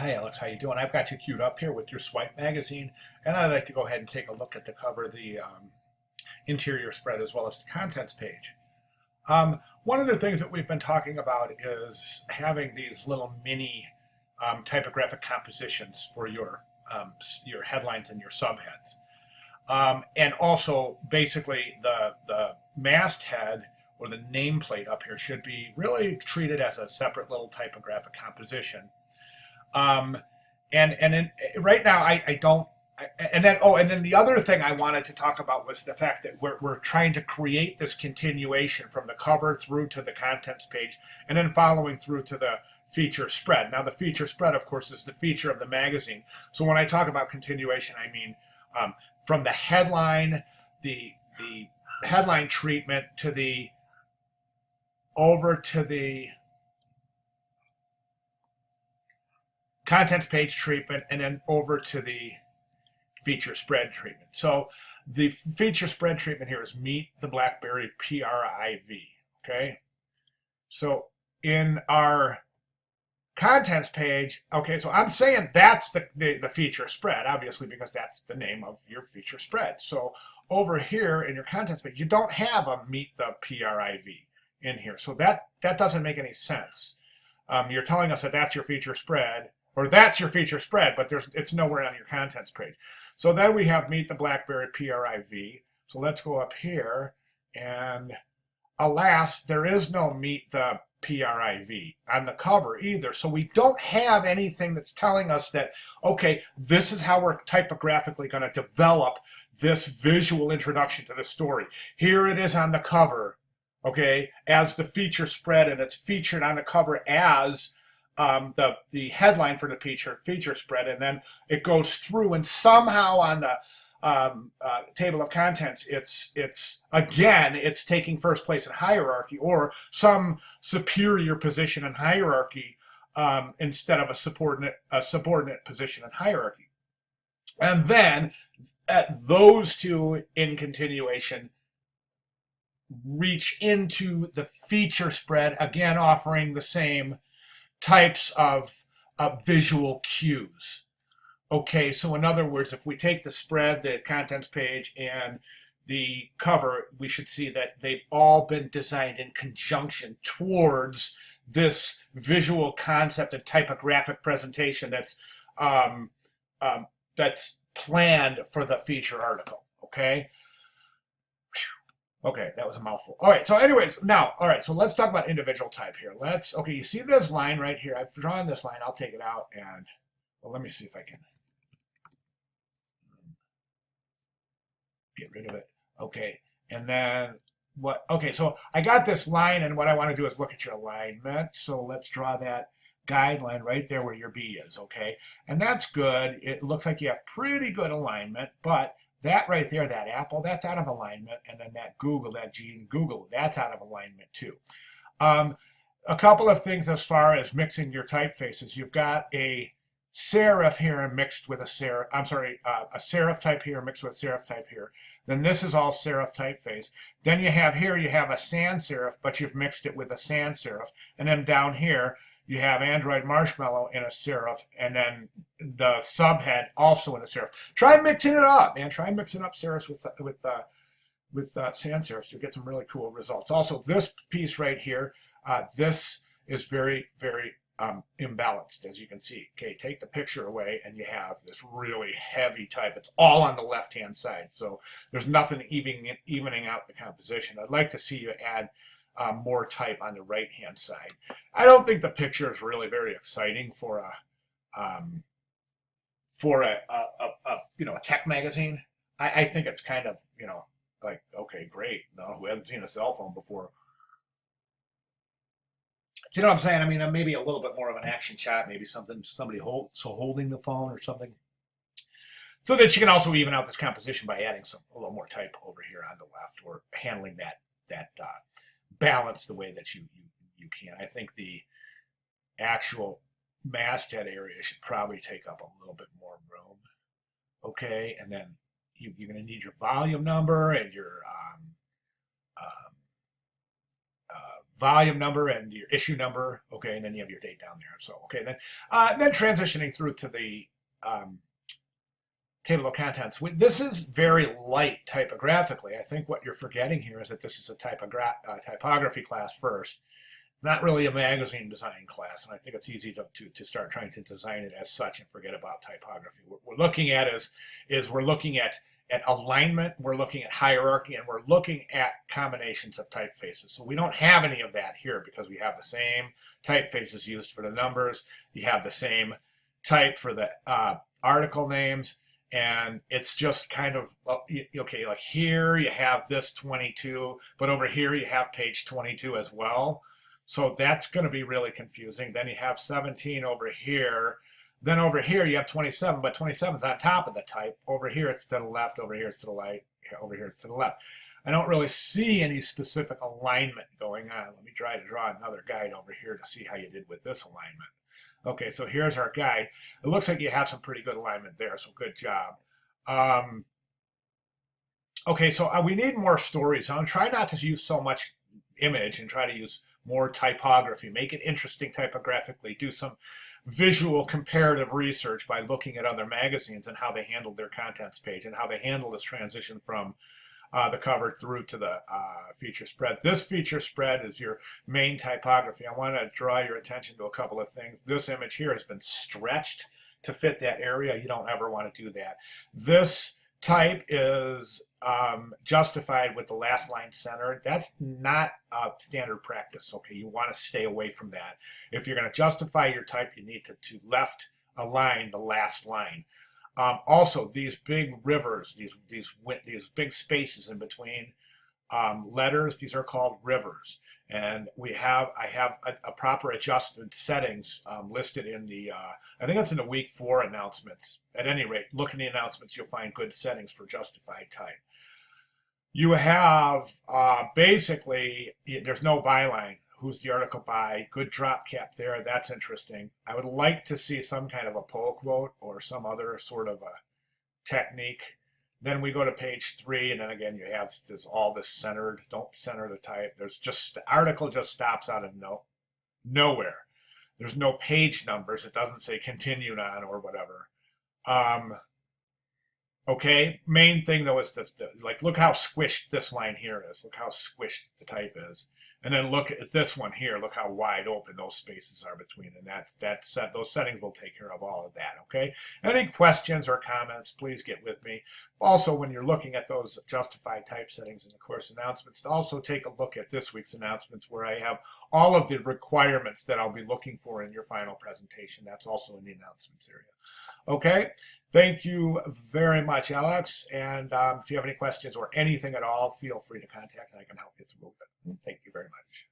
Hi Alex, how you doing? I've got you queued up here with your Swipe magazine, and I'd like to go ahead and take a look at the cover, the interior spread, as well as the contents page. One of the things that we've been talking about is having these little mini typographic compositions for your headlines and your subheads, and also basically the masthead or the nameplate up here should be really treated as a separate little typographic composition. Um, right now, I don't. And then the other thing I wanted to talk about was the fact that we're trying to create this continuation from the cover through to the contents page, and then following through to the feature spread. Now, the feature spread, of course, is the feature of the magazine. So when I talk about continuation, I mean from the headline, the headline treatment to the over to the contents page treatment, and then over to the feature spread treatment. So the feature spread treatment here is Meet the BlackBerry PRIV. Okay. So in our contents page, okay, so I'm saying that's the feature spread, obviously, because that's the name of your feature spread. So over here in your contents page, you don't have a Meet the PRIV in here. So that doesn't make any sense. You're telling us that that's your feature spread, or that's your feature spread, but it's nowhere on your contents page. So then we have Meet the BlackBerry PRIV. So let's go up here, and alas, there is no Meet the PRIV on the cover either. So we don't have anything that's telling us that, okay, this is how we're typographically going to develop this visual introduction to the story. Here it is on the cover, okay, as the feature spread, and it's featured on the cover as the headline for the feature spread, and then it goes through, and somehow on the table of contents, it's taking first place in hierarchy, or some superior position in hierarchy, instead of a subordinate position in hierarchy. And then those two in continuation reach into the feature spread, again offering the same types of visual cues. Okay, so in other words, if we take the spread, the contents page, and the cover, we should see that they've all been designed in conjunction towards this visual concept and typographic presentation that's planned for the feature article. Okay. Okay, that was a mouthful. All right, so anyways, now, all right, so let's talk about individual type here. Okay, you see this line right here? I've drawn this line. I'll take it out, and, well, let me see if I can get rid of it. Okay, and then okay, so I got this line, and what I want to do is look at your alignment. So let's draw that guideline right there where your B is, okay? And that's good. It looks like you have pretty good alignment, but that right there, that apple, that's out of alignment. And then that G in Google, that's out of alignment too. A couple of things as far as mixing your typefaces. You've got a serif here mixed with a serif, a serif type here mixed with a serif type here. Then this is all serif typeface. Then you have a sans serif, but you've mixed it with a sans serif. And then down here, you have Android Marshmallow in a serif, and then the subhead also in a serif. Try mixing it up, man. Try mixing up serifs with sans serifs to get some really cool results. Also, this piece right here, this is very, very imbalanced, as you can see. Okay, take the picture away, and you have this really heavy type. It's all on the left-hand side, so there's nothing evening out the composition. I'd like to see you add more type on the right-hand side. I don't think the picture is really very exciting for a tech magazine. I think it's kind of, like, okay, great. No, we haven't seen a cell phone before. Do you know what I'm saying? I mean, maybe a little bit more of an action shot, maybe somebody holding the phone or something, so that you can also even out this composition by adding a little more type over here on the left, or handling that balance the way that you can. I think the actual masthead area should probably take up a little bit more room. Okay, and then you're going to need your volume number and your volume number and your issue number. Okay, and then you have your date down there. So okay, then transitioning through to the table of contents. This is very light typographically. I think what you're forgetting here is that this is a typography class first. Not really a magazine design class, and I think it's easy to start trying to design it as such and forget about typography. What we're looking at is we're looking at alignment, we're looking at hierarchy, and we're looking at combinations of typefaces. So we don't have any of that here because we have the same typefaces used for the numbers. You have the same type for the article names, and it's just kind of, okay, like here you have this 22, but over here you have page 22 as well. So that's going to be really confusing. Then you have 17 over here. Then over here you have 27, but 27 is on top of the type. Over here it's to the left, over here it's to the right, over here it's to the left. I don't really see any specific alignment going on. Let me try to draw another guide over here to see how you did with this alignment. Okay, so here's our guide. It looks like you have some pretty good alignment there, so good job. Okay, so we need more stories. I'm trying not to use so much image and try to use more typography, make it interesting typographically, do some visual comparative research by looking at other magazines and how they handled their contents page and how they handle this transition from the cover through to the feature spread. This feature spread is your main typography. I want to draw your attention to a couple of things. This image here has been stretched to fit that area. You don't ever want to do that. This type is justified with the last line centered. That's not standard practice. Okay, you want to stay away from that. If you're going to justify your type, you need to left align the last line. Also, these big rivers, these big spaces in between letters, these are called rivers. And I have a proper adjusted settings listed in the, I think that's in the week 4 announcements. At any rate, look in the announcements, you'll find good settings for justified type. You have basically, there's no byline. Who's the article by? Good drop cap there. That's interesting. I would like to see some kind of a pull quote or some other sort of a technique. Then we go to page 3, and then again you have all this centered. Don't center the type. There's just the article just stops out of nowhere. There's no page numbers. It doesn't say continued on or whatever. Okay, main thing though is like look how squished this line here is. Look how squished the type is. And then look at this one here. Look how wide open those spaces are between. And those settings will take care of all of that, okay? Any questions or comments, please get with me. Also, when you're looking at those justified type settings in the course announcements, also take a look at this week's announcements where I have all of the requirements that I'll be looking for in your final presentation. That's also in the announcements area. Okay? Thank you very much, Alex. And if you have any questions or anything at all, feel free to contact and I can help you through it. Thank you very much.